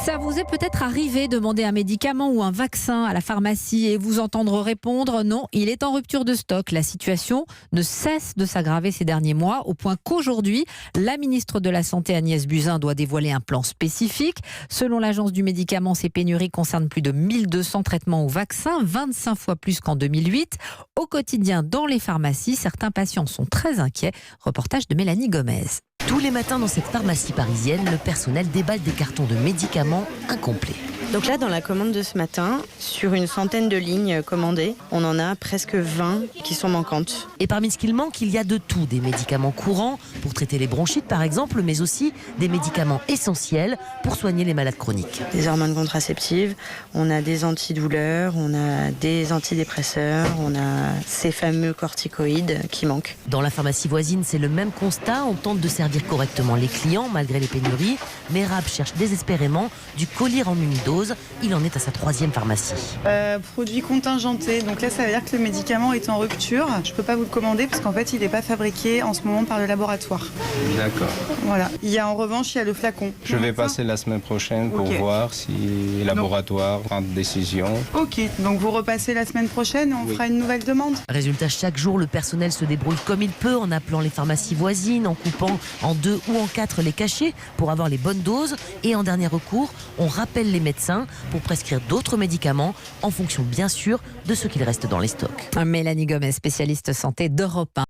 Ça vous est peut-être arrivé de demander un médicament ou un vaccin à la pharmacie et vous entendre répondre non, il est en rupture de stock. La situation ne cesse de s'aggraver ces derniers mois, au point qu'aujourd'hui, la ministre de la Santé Agnès Buzyn doit dévoiler un plan spécifique. Selon l'Agence du médicament, ces pénuries concernent plus de 1200 traitements ou vaccins, 25 fois plus qu'en 2008. Au quotidien, dans les pharmacies, certains patients sont très inquiets. Reportage de Mélanie Gomez. Tous les matins dans cette pharmacie parisienne, le personnel déballe des cartons de médicaments incomplets. Donc là, dans la commande de ce matin, sur une centaine de lignes commandées, on en a presque 20 qui sont manquantes. Et parmi ce qu'il manque, il y a de tout. Des médicaments courants pour traiter les bronchites par exemple, mais aussi des médicaments essentiels pour soigner les malades chroniques. Des hormones contraceptives, on a des antidouleurs, on a des antidépresseurs, on a ces fameux corticoïdes qui manquent. Dans la pharmacie voisine, c'est le même constat. On tente de servir correctement les clients malgré les pénuries. Mais Rab cherche désespérément du collyre en unidose. Il en est à sa 3e pharmacie. Produit contingenté. Donc là, ça veut dire que le médicament est en rupture. Je ne peux pas vous le commander parce qu'en fait, il n'est pas fabriqué en ce moment par le laboratoire. D'accord. Voilà. En revanche, il y a le flacon. Je vais passer la semaine prochaine pour voir si le laboratoire prend une décision. Ok. Donc vous repassez la semaine prochaine et on fera une nouvelle demande. Résultat, chaque jour, le personnel se débrouille comme il peut en appelant les pharmacies voisines, en coupant en 2 ou en 4 les cachets pour avoir les bonnes doses. Et en dernier recours, on rappelle les médecins pour prescrire d'autres médicaments en fonction bien sûr de ce qu'il reste dans les stocks. Mélanie Gomez, spécialiste santé d'Europe 1.